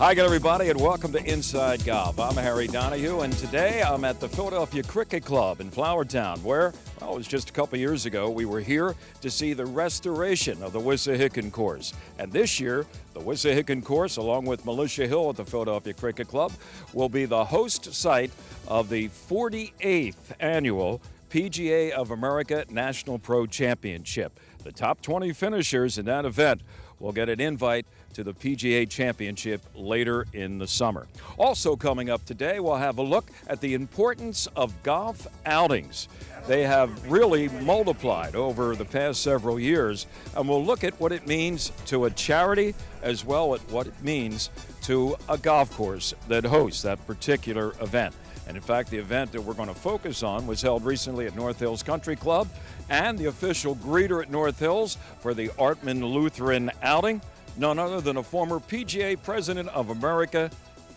Hi again, everybody, and welcome to Inside Golf. I'm Harry Donahue, and today I'm at the Philadelphia Cricket Club in Flourtown, where, well, it was just a couple years ago, we were here to see the restoration of the Wissahickon course. And this year, the Wissahickon course, along with Militia Hill at the Philadelphia Cricket Club, will be the host site of the 48th annual PGA of America National Pro Championship. The top 20 finishers in that event will get an invite to the PGA Championship later in the summer. Also coming up today, we'll have a look at the importance of golf outings. They have really multiplied over the past several years, and we'll look at what it means to a charity as well as what it means to a golf course that hosts that particular event. And in fact, the event that we're going to focus on was held recently at North Hills Country Club, and the official greeter at North Hills for the Artman Lutheran outing, none other than a former PGA President of America,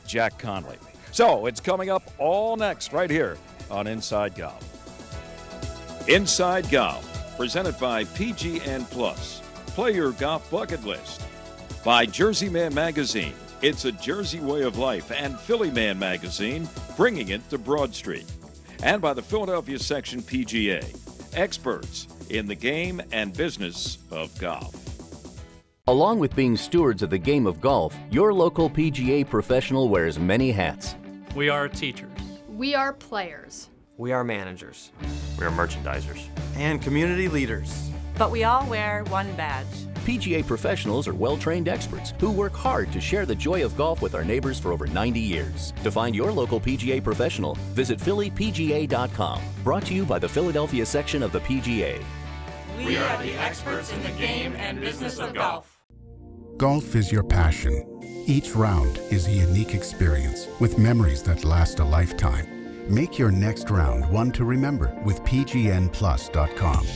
Jack Conley. So it's coming up all next right here on Inside Golf. Inside Golf, presented by PGN Plus. Play your golf bucket list. By Jersey Man Magazine. It's a Jersey way of life, and Philly Man Magazine, bringing it to Broad Street. And by the Philadelphia Section PGA, experts in the game and business of golf. Along with being stewards of the game of golf, your local PGA professional wears many hats. We are teachers. We are players. We are managers. We are merchandisers. And community leaders. But we all wear one badge. PGA professionals are well-trained experts who work hard to share the joy of golf with our neighbors for over 90 years. To find your local PGA professional, visit phillypga.com. Brought to you by the Philadelphia section of the PGA. We are the experts in the game and business of golf. Golf is your passion. Each round is a unique experience with memories that last a lifetime. Make your next round one to remember with pgnplus.com,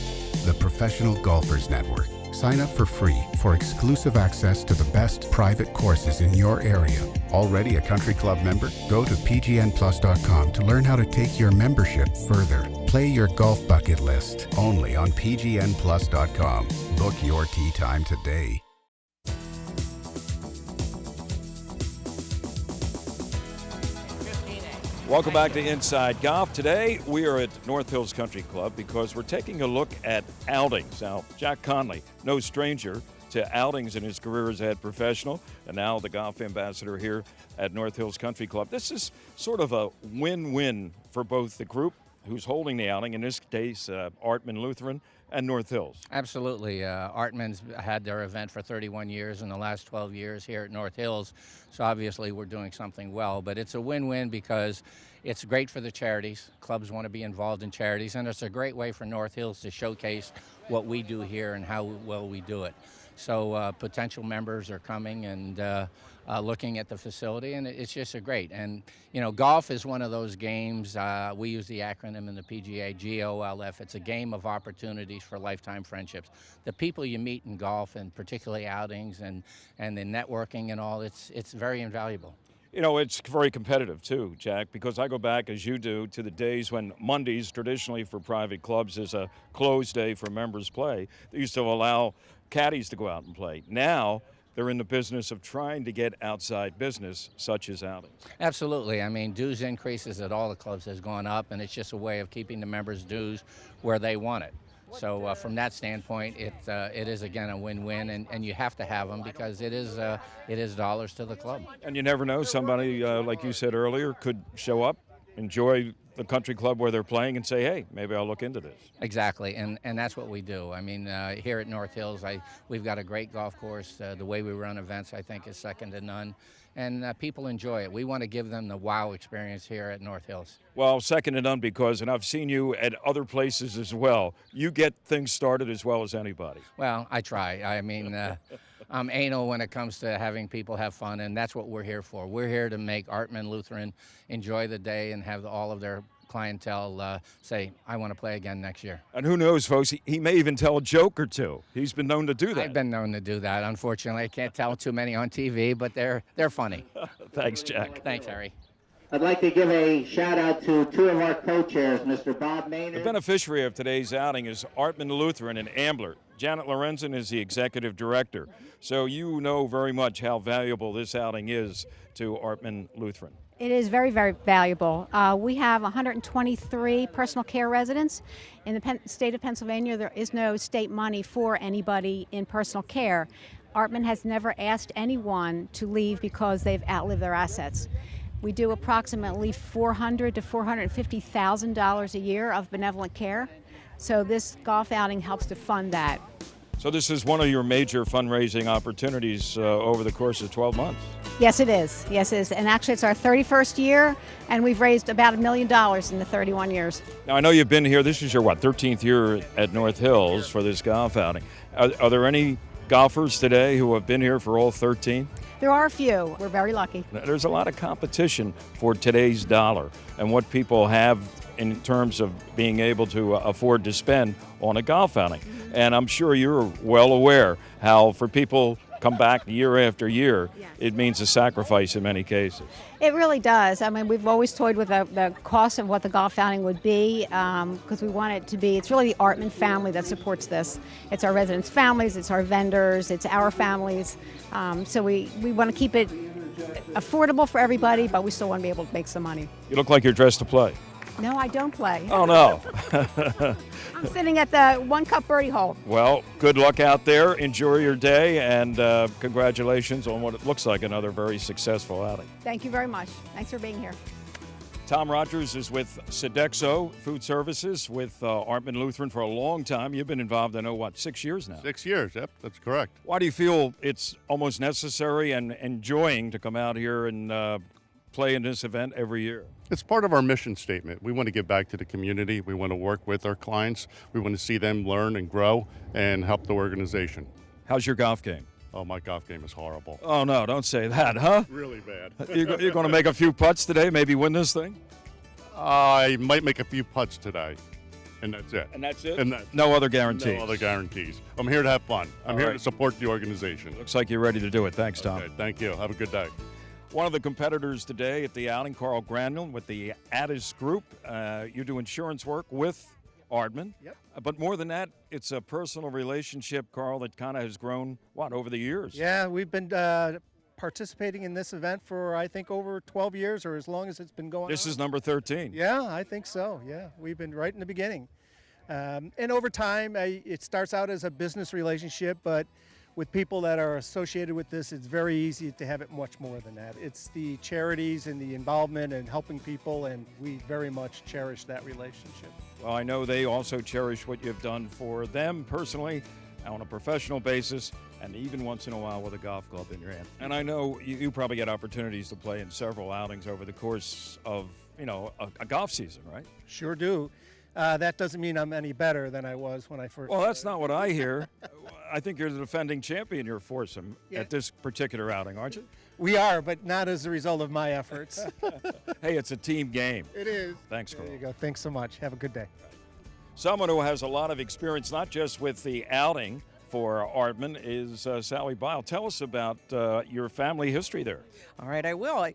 the Professional Golfers Network. Sign up for free for exclusive access to the best private courses in your area. Already a country club member? Go to pgnplus.com to learn how to take your membership further. Play your golf bucket list only on pgnplus.com. Book your tee time today. Welcome back to Inside Golf. Today, we are at North Hills Country Club because we're taking a look at outings. Now, Jack Conley, no stranger to outings in his career as a head professional, and now the golf ambassador here at North Hills Country Club. This is sort of a win-win for both the group who's holding the outing, in this case, Artman Lutheran and North Hills. Absolutely. Artman's had their event for 31 years in the last 12 years here at North Hills, so obviously we're doing something well. But it's a win-win because it's great for the charities. Clubs want to be involved in charities, and it's a great way for North Hills to showcase what we do here and how well we do it. So potential members are coming and looking at the facility, and it's just a great. And, you know, golf is one of those games, we use the acronym in the PGA, GOLF. It's a game of opportunities for lifetime friendships. The people you meet in golf, and particularly outings and the networking and all, it's very invaluable. You know, it's very competitive too, Jack, because I go back, as you do, to the days when Mondays, traditionally for private clubs, is a closed day for members play. They used to allow caddies to go out and play. Now, they're in the business of trying to get outside business, such as outings. Absolutely. I mean, dues increases at all the clubs has gone up, and it's just a way of keeping the members' dues where they want it. So from that standpoint, it is, again, a win-win, and you have to have them because it is dollars to the club. And you never know, somebody, like you said earlier, could show up, enjoy the country club where they're playing and say, hey, maybe I'll look into this. Exactly, and that's what we do. I mean, here at North Hills, we've got a great golf course. The way we run events, I think, is second to none. And people enjoy it. We want to give them the wow experience here at North Hills. Well, second to none because, and I've seen you at other places as well, you get things started as well as anybody. Well, I try. I mean, I'm anal when it comes to having people have fun, and that's what we're here for. We're here to make Artman Lutheran enjoy the day and have all of their clientele say, I want to play again next year. And who knows, folks, he may even tell a joke or two. He's been known to do that. I've been known to do that. Unfortunately, I can't tell too many on TV, but they're funny. Thanks, Jack. Thanks, Harry. I'd like to give a shout-out to two of our co-chairs, Mr. Bob Maynard. The beneficiary of today's outing is Artman Lutheran in Ambler. Janet Lorenzen is the executive director. So you know very much how valuable this outing is to Artman Lutheran. It is very, very valuable. We have 123 personal care residents. In the state of Pennsylvania, there is no state money for anybody in personal care. Artman has never asked anyone to leave because they've outlived their assets. We do approximately $400,000 to $450,000 a year of benevolent care. So this golf outing helps to fund that. So this is one of your major fundraising opportunities over the course of 12 months. Yes, it is. Yes, it is. And actually, it's our 31st year, and we've raised about $1 million in the 31 years. Now, I know you've been here. This is your, 13th year at North Hills for this golf outing. Are there any golfers today who have been here for all 13? There are a few. We're very lucky. There's a lot of competition for today's dollar and what people have in terms of being able to afford to spend on a golf outing. And I'm sure you're well aware how for people come back year after year, it means a sacrifice in many cases. It really does. I mean, we've always toyed with the cost of what the golf outing would be because we want it to be, it's really the Artman family that supports this. It's our residents' families, it's our vendors, it's our families. So we want to keep it affordable for everybody, but we still want to be able to make some money. You look like you're dressed to play. No, I don't play. Oh, no. I'm sitting at the one-cup birdie hole. Well, good luck out there. Enjoy your day, and congratulations on what it looks like another very successful outing. Thank you very much. Thanks for being here. Tom Rogers is with Sodexo Food Services with Artman Lutheran for a long time. You've been involved, I know, 6 years now? 6 years, yep, that's correct. Why do you feel it's almost necessary and enjoying to come out here and play in this event every year? It's part of our mission statement. We want to give back to the community. We want to work with our clients. We want to see them learn and grow and help the organization. How's your golf game? Oh, my golf game is horrible. Oh, no, don't say that, huh? Really bad. You're going to make a few putts today, maybe win this thing? I might make a few putts today, and that's it. And that's it? And that's no other guarantees? No other guarantees. I'm here to have fun. I'm here to support the organization. Looks like you're ready to do it. Thanks, Tom. Okay, thank you. Have a good day. One of the competitors today at the outing, Carl Granule with the Addis Group. You do insurance work with Artman. Yep. But more than that, it's a personal relationship, Carl, that kind of has grown, over the years? Yeah, we've been participating in this event for, I think, over 12 years or as long as it's been going on. This is number 13. Yeah, I think so. Yeah, we've been right in the beginning. And over time, it starts out as a business relationship, but with people that are associated with this, it's very easy to have it much more than that. It's the charities and the involvement and helping people, and we very much cherish that relationship. Well, I know they also cherish what you've done for them personally, on a professional basis, and even once in a while with a golf club in your hand. And I know you probably get opportunities to play in several outings over the course of, a golf season, right? Sure do. That doesn't mean I'm any better than I was when I first. Well, that's not what I hear. I think you're the defending champion, your foursome, at this particular outing, aren't you? We are, but not as a result of my efforts. Hey, it's a team game. It is. Thanks, Carl. There you go. Thanks so much. Have a good day. Someone who has a lot of experience, not just with the outing for Artman, is Sally Bile. Tell us about your family history there. All right, I will.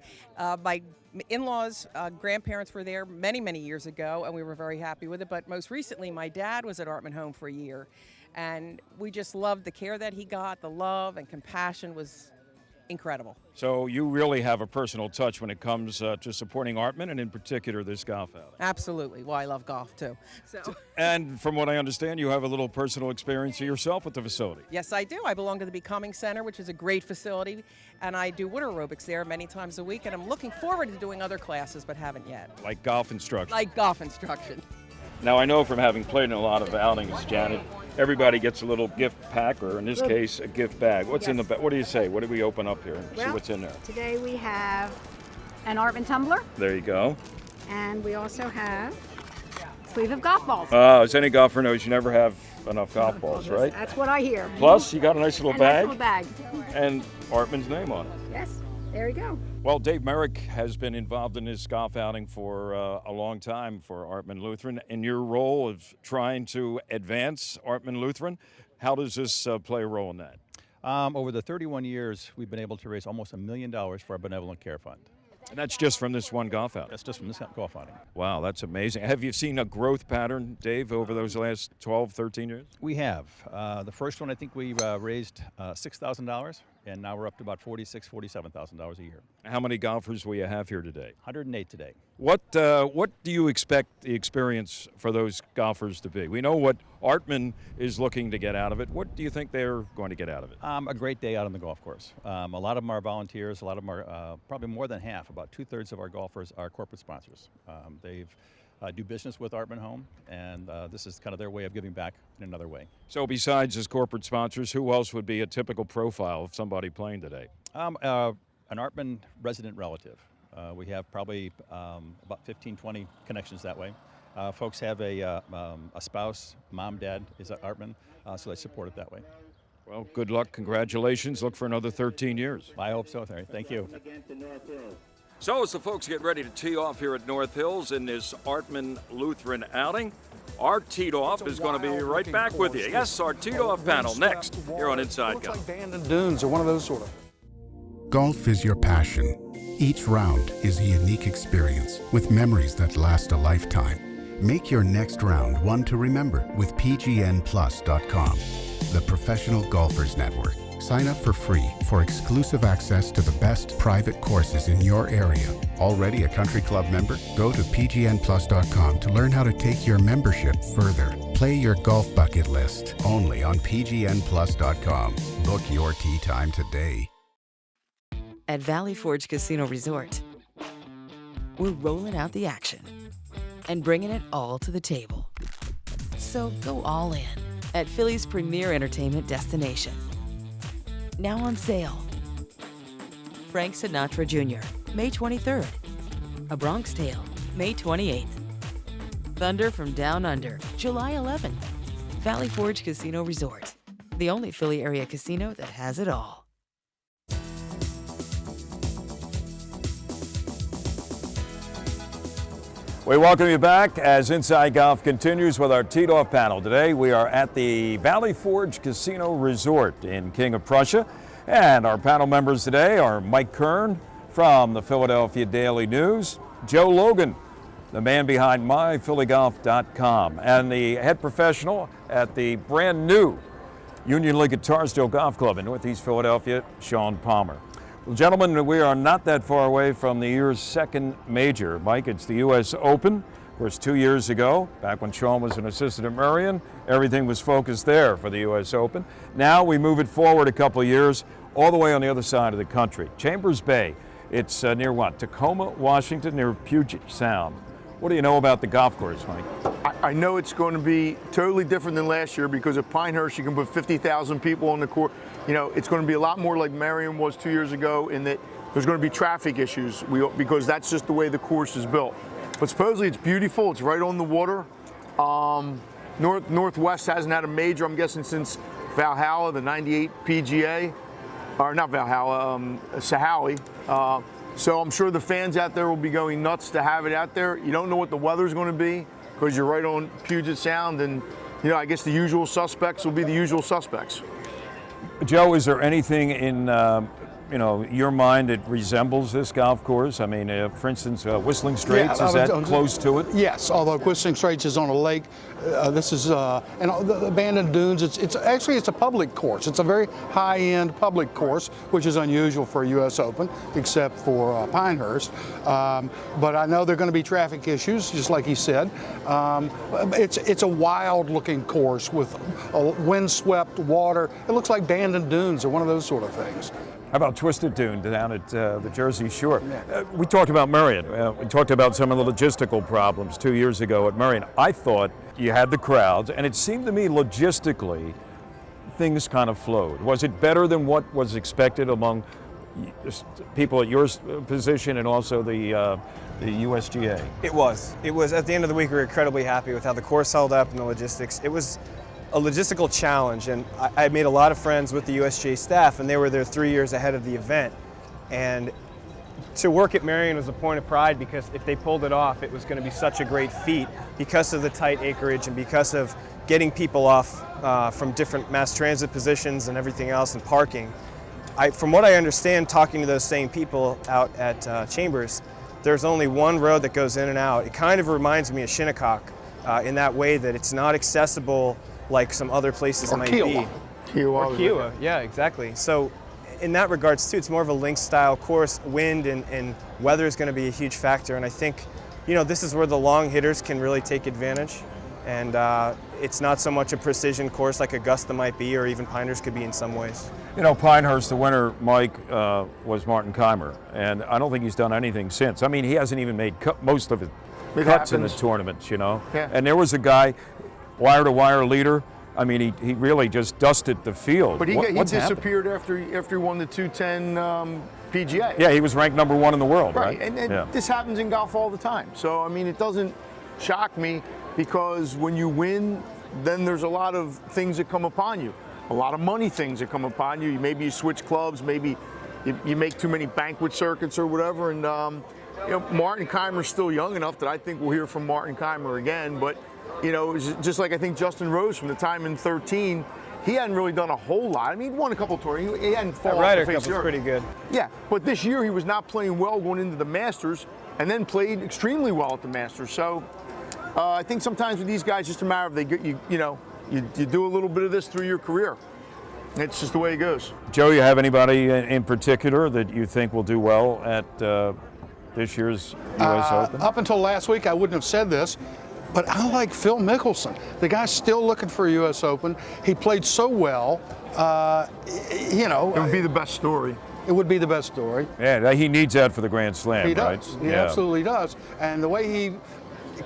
My in-laws, grandparents were there many, many years ago, and we were very happy with it. But most recently, my dad was at Artman Home for a year, and we just loved the care that he got. The love and compassion was incredible. So you really have a personal touch when it comes to supporting Artman, and in particular this golf outing. Absolutely. Well, I love golf too. So. And from what I understand, you have a little personal experience yourself with the facility. Yes, I do. I belong to the Becoming Center, which is a great facility, and I do water aerobics there many times a week, and I'm looking forward to doing other classes, but haven't yet. Like golf instruction. Like golf instruction. Now, I know from having played in a lot of outings, Janet, everybody gets a little gift pack, or in this case, a gift bag. What's in the bag? What do you say? What do we open up here and see what's in there? Today we have an Artman tumbler, There you go. and we also have a sleeve of golf balls. As any golfer knows, you never have enough golf balls, right? That's what I hear. Plus, you got a nice little a bag, nice little bag. and Artman's name on it. Yes, there you go. Well, Dave Merrick has been involved in this golf outing for a long time for Artman Lutheran. In your role of trying to advance Artman Lutheran, how does this play a role in that? Over the 31 years, we've been able to raise almost $1 million for our benevolent care fund. And that's just from this one golf outing? That's just from this golf outing. Wow, that's amazing. Have you seen a growth pattern, Dave, over those last 12, 13 years? We have. The first one, I think we raised $6,000, and now we're up to about $46,000, $47,000 a year. How many golfers will you have here today? 108 today. What do you expect the experience for those golfers to be? We know what Artman is looking to get out of it. What do you think they're going to get out of it? A great day out on the golf course. A lot of them are volunteers. A lot of them are probably more than half. About 2/3 of our golfers are corporate sponsors. They've do business with Artman Home, and this is kind of their way of giving back in another way. So besides as corporate sponsors, who else would be a typical profile of somebody playing today? An Artman resident relative. We have probably about 15, 20 connections that way. Folks have a spouse, mom, dad is at Artman, so they support it that way. Well, good luck, congratulations. Look for another 13 years. I hope so, Harry. Thank you. So as the folks get ready to tee off here at North Hills in this Artman Lutheran outing, our teed off is going to be right back with you. Yes, our teed off panel next here on Inside Golf. Looks like Bandon Dunes or one of those sort of. Golf is your passion. Each round is a unique experience with memories that last a lifetime. Make your next round one to remember with PGNplus.com, the Professional Golfers Network. Sign up for free for exclusive access to the best private courses in your area. Already a country club member? Go to PGNplus.com to learn how to take your membership further. Play your golf bucket list only on PGNplus.com. Book your tee time today. At Valley Forge Casino Resort, we're rolling out the action and bringing it all to the table. So go all in at Philly's premier entertainment destination. Now on sale. Frank Sinatra Jr., May 23rd. A Bronx Tale, May 28th. Thunder from Down Under, July 11th. Valley Forge Casino Resort, the only Philly area casino that has it all. We welcome you back as Inside Golf continues with our teed off panel. Today we are at the Valley Forge Casino Resort in King of Prussia. And our panel members today are Mike Kern from the Philadelphia Daily News, Joe Logan, the man behind MyPhillyGolf.com, and the head professional at the brand new Union League at Tarsdale Golf Club in Northeast Philadelphia, Sean Palmer. Well, gentlemen, we are not that far away from the year's second major. Mike, it's the U.S. Open. Of course, 2 years ago, back when Sean was an assistant at Merion, everything was focused there for the U.S. Open. Now we move it forward a couple of years, all the way on the other side of the country. Chambers Bay, it's near what? Tacoma, Washington, near Puget Sound. What do you know about the golf course, Mike? I know it's going to be totally different than last year because at Pinehurst you can put 50,000 people on the court. You know, it's going to be a lot more like Merion was 2 years ago in that there's going to be traffic issues because that's just the way the course is built. But supposedly it's beautiful. It's right on the water. Northwest hasn't had a major, I'm guessing, since Valhalla, the 98 PGA. Or not Valhalla, Sahawi. So I'm sure the fans out there will be going nuts to have it out there. You don't know what the weather's going to be because you're right on Puget Sound, and you know, I guess the usual suspects will be the usual suspects. Joe, is there anything in your mind that resembles this golf course? I mean, for instance, Whistling Straits, is that close to it? Yes, although Whistling Straits is on a lake. This is, and the Bandon Dunes, it's actually a public course. It's a very high-end public course, which is unusual for a U.S. Open, except for Pinehurst. But I know there are going to be traffic issues, just like he said. It's a wild-looking course with wind-swept water. It looks like Bandon Dunes or one of those sort of things. How about Twisted Dune down at the Jersey Shore? We talked about Merion. We talked about some of the logistical problems 2 years ago at Merion. I thought you had the crowds, and it seemed to me logistically things kind of flowed. Was it better than what was expected among people at your position and also the USGA? It was. At the end of the week, we were incredibly happy with how the course held up and the logistics. It was a logistical challenge, and I made a lot of friends with the USGA staff, and they were there 3 years ahead of the event. And to work at Merion was a point of pride because if they pulled it off, it was going to be such a great feat because of the tight acreage and because of getting people off from different mass transit positions and everything else and parking. from what I understand, talking to those same people out at Chambers, there's only one road that goes in and out. It kind of reminds me of Shinnecock in that way that it's not accessible like some other places might be. Kiowa, yeah, exactly. So in that regards too, it's more of a links style course. Wind and weather is going to be a huge factor, and I think, this is where the long hitters can really take advantage. And it's not so much a precision course like Augusta might be, or even Pinehurst could be in some ways. Pinehurst, the winner, Mike, was Martin Keimer, and I don't think he's done anything since. I mean, he hasn't even made most of his cuts in the tournaments, Yeah. And there was a guy, wire-to-wire leader. I mean, he really just dusted the field. But he disappeared after he won the 210 PGA. Yeah, he was ranked #1 in the world, right? And this happens in golf all the time. So, I mean, it doesn't shock me, because when you win, then there's a lot of things that come upon you. A lot of money things that come upon you. Maybe you switch clubs, maybe you make too many banquet circuits or whatever. And, Martin Keimer's still young enough that I think we'll hear from Martin Keimer again. But, just like I think Justin Rose from the time in 13, he hadn't really done a whole lot. I mean, he won a couple tours. He hadn't fallen off the face of the earth. Pretty good. Yeah, but this year he was not playing well going into the Masters, and then played extremely well at the Masters. So I think sometimes with these guys, just a matter of you do a little bit of this through your career. It's just the way it goes. Joe, you have anybody in particular that you think will do well at this year's U.S. Open? Up until last week, I wouldn't have said this, but I like Phil Mickelson. The guy's still looking for a U.S. Open. He played so well. It would be the best story. It would be the best story. Yeah, he needs that for the Grand Slam, he right? Does. He absolutely does. And the way he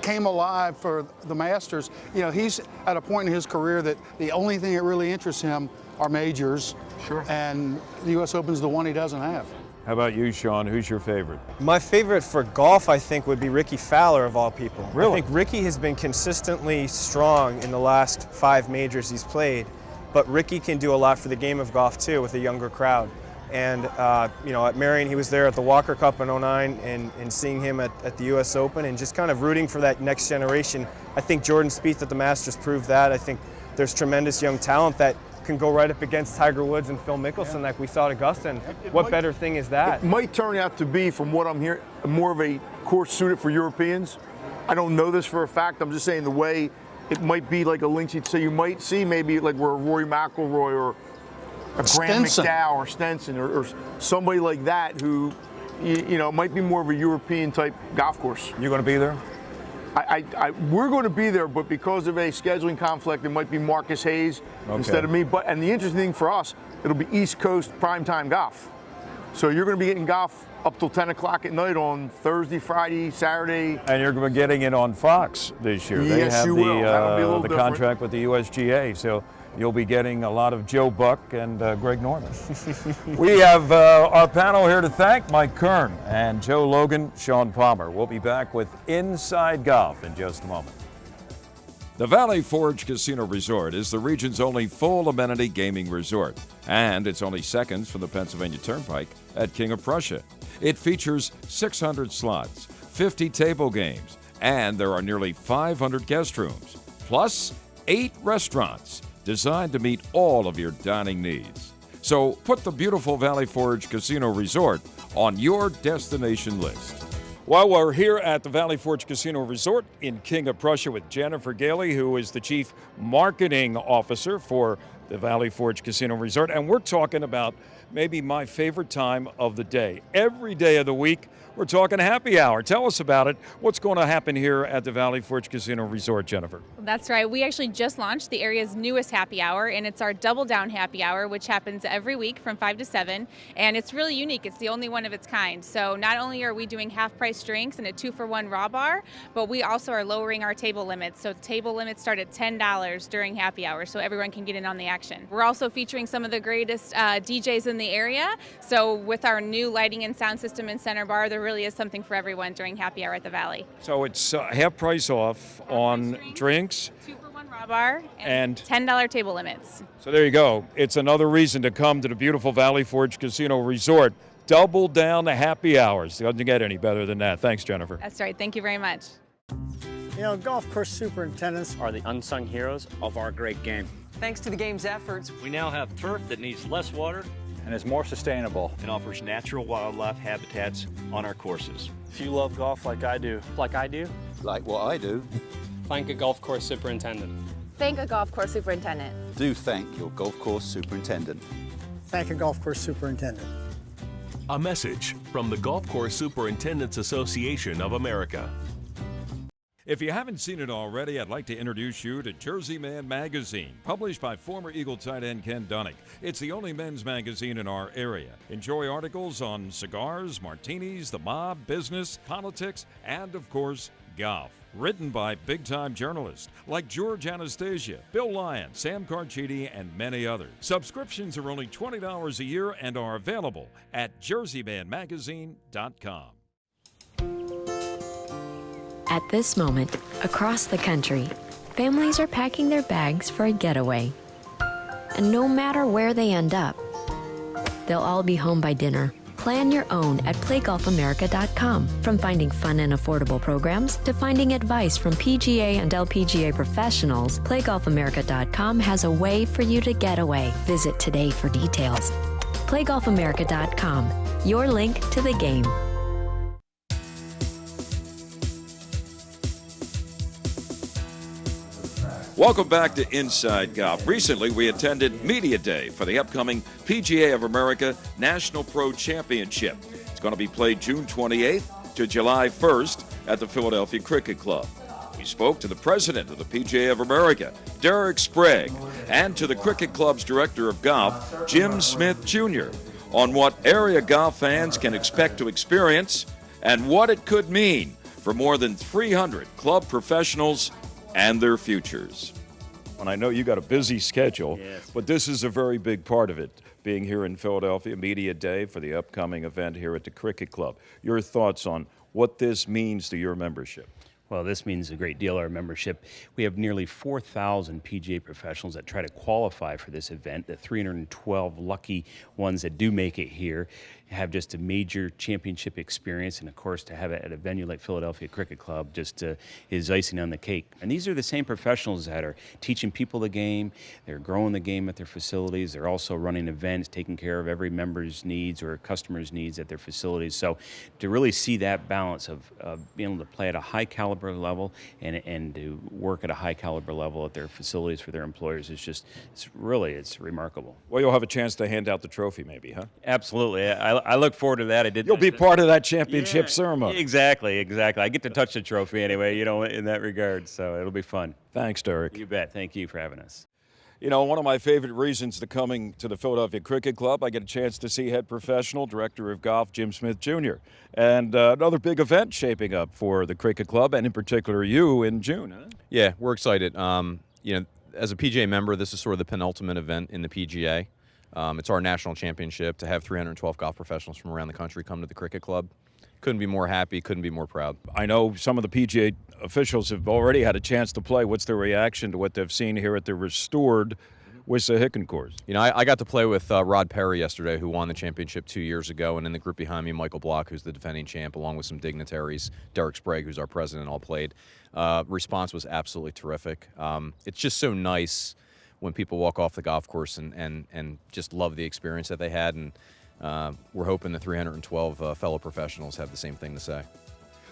came alive for the Masters, he's at a point in his career that the only thing that really interests him are majors. Sure. And the U.S. Open's the one he doesn't have. How about you, Sean? Who's your favorite? My favorite for golf, I think, would be Ricky Fowler, of all people. Really? I think Ricky has been consistently strong in the last 5 majors he's played, but Ricky can do a lot for the game of golf, too, with a younger crowd. And, at Marion, he was there at the Walker Cup in '09, and seeing him at the U.S. Open and just kind of rooting for that next generation. I think Jordan Spieth at the Masters proved that. I think there's tremendous young talent that can go right up against Tiger Woods and Phil Mickelson like we saw at Augusta. And what better thing is that? It might turn out to be, from what I'm hearing, more of a course suited for Europeans. I don't know this for a fact. I'm just saying the way it might be like a links. So you might see maybe like where Rory McIlroy or a Graham McDowell or Stenson or somebody like that who, might be more of a European type golf course. You're going to be there? We're going to be there, but because of a scheduling conflict, it might be Marcus Hayes instead of me. And the interesting thing for us, it'll be East Coast primetime golf. So you're going to be getting golf up till 10 o'clock at night on Thursday, Friday, Saturday. And you're going to be getting it on Fox this year. Yes, you will. That'll be a little the different. contract with the USGA. So you'll be getting a lot of Joe Buck and Greg Norman. We have our panel here to thank: Mike Kern and Joe Logan, Sean Palmer. We'll be back with Inside Golf in just a moment. The Valley Forge Casino Resort is the region's only full amenity gaming resort, and it's only seconds from the Pennsylvania Turnpike at King of Prussia. It features 600 slots, 50 table games, and there are nearly 500 guest rooms, plus 8 restaurants designed to meet all of your dining needs. So put the beautiful Valley Forge Casino Resort on your destination list. While we're here at the Valley Forge Casino Resort in King of Prussia with Jennifer Gailey, who is the Chief Marketing Officer for the Valley Forge Casino Resort, and we're talking about maybe my favorite time of the day. Every day of the week, we're talking happy hour. Tell us about it. What's going to happen here at the Valley Forge Casino Resort, Jennifer? That's right. We actually just launched the area's newest happy hour, and it's our Double Down Happy Hour, which happens every week from 5 to 7. And it's really unique. It's the only one of its kind. So not only are we doing half-price drinks and a 2-for-1 raw bar, but we also are lowering our table limits. So table limits start at $10 during happy hour, so everyone can get in on the action. We're also featuring some of the greatest DJs in the area. So with our new lighting and sound system in Center Bar, there really is something for everyone during happy hour at the Valley. So it's half price off on drinks. 2-for-1 raw bar and $10 table limits. So there you go. It's another reason to come to the beautiful Valley Forge Casino Resort. Double down the happy hours. Doesn't get any better than that. Thanks, Jennifer. That's right. Thank you very much. Golf course superintendents are the unsung heroes of our great game. Thanks to the game's efforts, we now have turf that needs less water and is more sustainable. It offers natural wildlife habitats on our courses. If you love golf like I do. Like I do? Like what I do. Thank a golf course superintendent. Thank a golf course superintendent. Do thank your golf course superintendent. Thank a golf course superintendent. A message from the Golf Course Superintendents Association of America. If you haven't seen it already, I'd like to introduce you to Jersey Man Magazine, published by former Eagle tight end Ken Dunek. It's the only men's magazine in our area. Enjoy articles on cigars, martinis, the mob, business, politics, and of course, golf. Written by big-time journalists like George Anastasia, Bill Lyon, Sam Carchidi, and many others. Subscriptions are only $20 a year and are available at jerseymanmagazine.com. At this moment, across the country, families are packing their bags for a getaway. And no matter where they end up, they'll all be home by dinner. Plan your own at playgolfamerica.com. From finding fun and affordable programs to finding advice from PGA and LPGA professionals, playgolfamerica.com has a way for you to get away. Visit today for details. playgolfamerica.com, your link to the game. Welcome back to Inside Golf. Recently, we attended Media Day for the upcoming PGA of America National Pro Championship. It's going to be played June 28th to July 1st at the Philadelphia Cricket Club. We spoke to the president of the PGA of America, Derek Sprague, and to the Cricket Club's director of golf, Jim Smith Jr., on what area golf fans can expect to experience and what it could mean for more than 300 club professionals and their futures. And I know you got a busy schedule, but this is a very big part of it, being here in Philadelphia, Media Day for the upcoming event here at the Cricket Club. Your thoughts on what this means to your membership? Well, this means a great deal to our membership. We have nearly 4,000 PGA professionals that try to qualify for this event. The 312 lucky ones that do make it here have just a major championship experience, and of course to have it at a venue like Philadelphia Cricket Club just is icing on the cake. And these are the same professionals that are teaching people the game, they're growing the game at their facilities, they're also running events, taking care of every member's needs or customer's needs at their facilities. So to really see that balance of being able to play at a high caliber level and to work at a high caliber level at their facilities for their employers is just, it's remarkable. Well, you'll have a chance to hand out the trophy maybe, huh? Absolutely. I look forward to that. You'll be part of that championship ceremony. Exactly. I get to touch the trophy anyway, in that regard, so it'll be fun. Thanks, Derek. You bet. Thank you for having us. You know, one of my favorite reasons to coming to the Philadelphia Cricket Club, I get a chance to see head professional, director of golf, Jim Smith Jr. And another big event shaping up for the Cricket Club, and in particular you in June, huh? Yeah, we're excited. As a PGA member, this is sort of the penultimate event in the PGA. It's our national championship. To have 312 golf professionals from around the country come to the Cricket Club, couldn't be more happy, couldn't be more proud. I know some of the PGA officials have already had a chance to play. What's their reaction to what they've seen here at the restored Wissahickon course? You know, I got to play with Rod Perry yesterday, who won the championship 2 years ago, and in the group behind me, Michael Block, who's the defending champ, along with some dignitaries. Derek Sprague, who's our president, all played. Response was absolutely terrific. It's just so nice when people walk off the golf course and just love the experience that they had, and we're hoping the 312 fellow professionals have the same thing to say.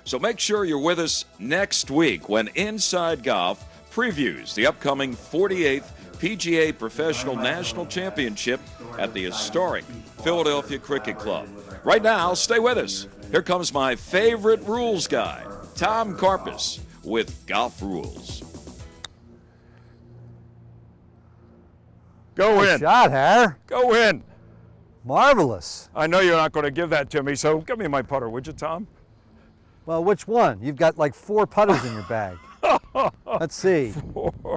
So make sure you're with us next week when Inside Golf previews the upcoming 48th PGA Professional National Championship at the historic Philadelphia Cricket Club. Right now, stay with us. Here comes my favorite rules guy, Tom Karpus, with Golf Rules. Go in. Good shot, Har. Go in. Marvelous. I know you're not going to give that to me, so give me my putter, would you, Tom? Well, which one? You've got like 4 putters in your bag. Let's see.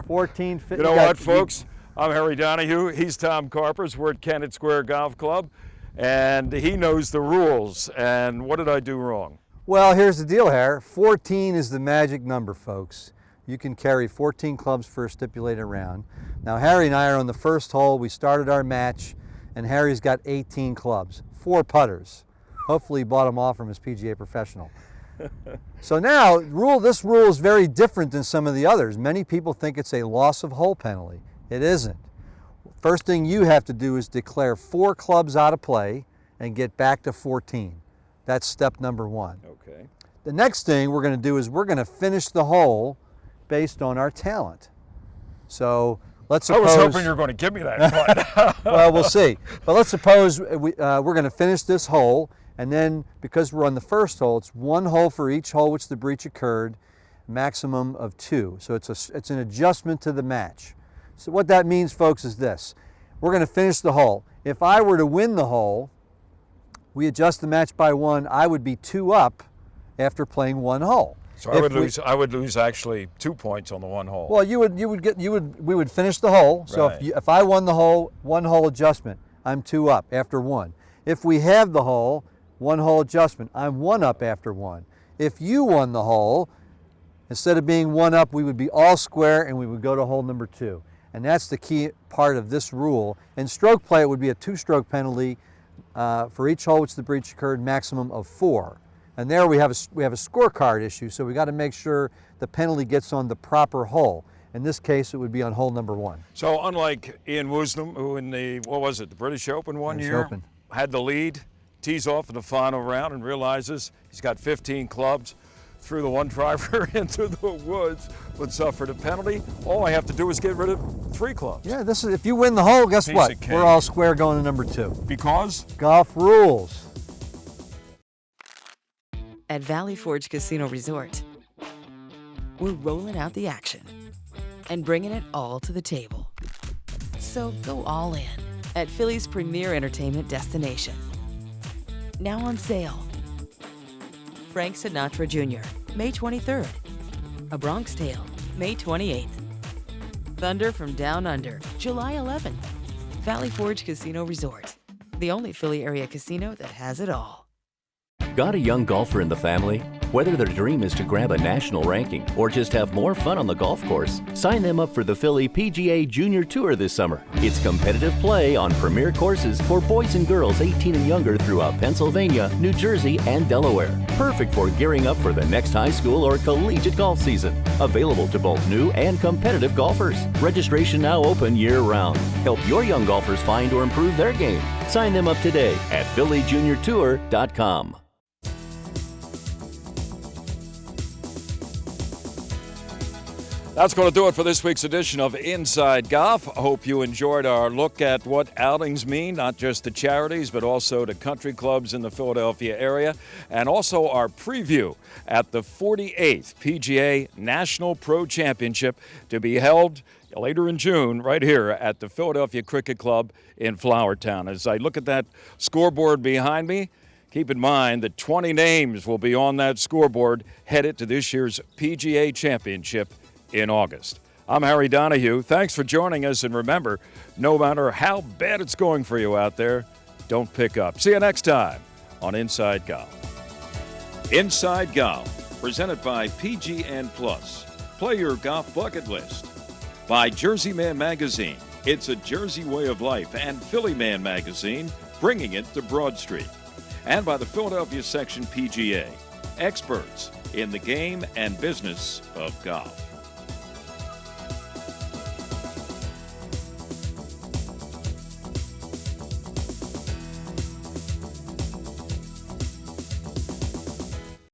14, 15. You know what, folks? I'm Harry Donahue. He's Tom Karpers. We're at Kennett Square Golf Club, and he knows the rules. And what did I do wrong? Well, here's the deal, Har. 14 is the magic number, folks. You can carry 14 clubs for a stipulated round. Now, Harry and I are on the first hole. We started our match, and Harry's got 18 clubs, 4 putters. Hopefully he bought them all from his PGA professional. So now, this rule is very different than some of the others. Many people think it's a loss of hole penalty. It isn't. First thing you have to do is declare 4 clubs out of play and get back to 14. That's step number 1. Okay. The next thing we're going to do is we're going to finish the hole based on our talent. So let's suppose... I was hoping you were going to give me that. Well, we'll see. But let's suppose we're going to finish this hole, and then because we're on the first hole, it's 1 hole for each hole which the breach occurred, maximum of 2. So it's an adjustment to the match. So what that means, folks, is this. We're going to finish the hole. If I were to win the hole, we adjust the match by 1, I would be 2 up after playing 1 hole. So I would lose actually 2 points on the 1 hole. Well, we would finish the hole. So Right. if I won the hole, 1 hole adjustment, I'm 2 up after 1. If we have the hole, 1 hole adjustment, I'm 1 up after 1. If you won the hole, instead of being 1 up, we would be all square and we would go to hole number 2. And that's the key part of this rule. In stroke play, it would be a 2-stroke penalty for each hole which the breach occurred, maximum of 4. And there we have a scorecard issue, so we got to make sure the penalty gets on the proper hole. In this case, it would be on hole number 1. So unlike Ian Woosnam, who in the British Open one British year Open. had the lead, tees off in the final round and realizes he's got 15 clubs, threw the 1 driver into the woods, would suffer the penalty. All I have to do is get rid of 3 clubs. Yeah, if you win the hole, guess Piece what? of cake. We're all square going to number 2. Because? Golf rules. At Valley Forge Casino Resort, we're rolling out the action and bringing it all to the table. So go all in at Philly's premier entertainment destination. Now on sale. Frank Sinatra Jr., May 23rd. A Bronx Tale, May 28th. Thunder from Down Under, July 11th. Valley Forge Casino Resort, the only Philly area casino that has it all. Got a young golfer in the family? Whether their dream is to grab a national ranking or just have more fun on the golf course, sign them up for the Philly PGA Junior Tour this summer. It's competitive play on premier courses for boys and girls 18 and younger throughout Pennsylvania, New Jersey, and Delaware. Perfect for gearing up for the next high school or collegiate golf season. Available to both new and competitive golfers. Registration now open year-round. Help your young golfers find or improve their game. Sign them up today at PhillyJuniorTour.com. That's going to do it for this week's edition of Inside Golf. I hope you enjoyed our look at what outings mean, not just to charities, but also to country clubs in the Philadelphia area, and also our preview at the 48th PGA National Pro Championship to be held later in June right here at the Philadelphia Cricket Club in Flourtown. As I look at that scoreboard behind me, keep in mind that 20 names will be on that scoreboard headed to this year's PGA Championship in August. I'm Harry Donahue. Thanks for joining us, and remember, no matter how bad it's going for you out there, don't pick up. See you next time on Inside Golf. Inside Golf, presented by PGN Plus. Play your golf bucket list. By Jersey Man Magazine, it's a Jersey way of life, and Philly Man Magazine, bringing it to Broad Street. And by the Philadelphia Section PGA, experts in the game and business of golf.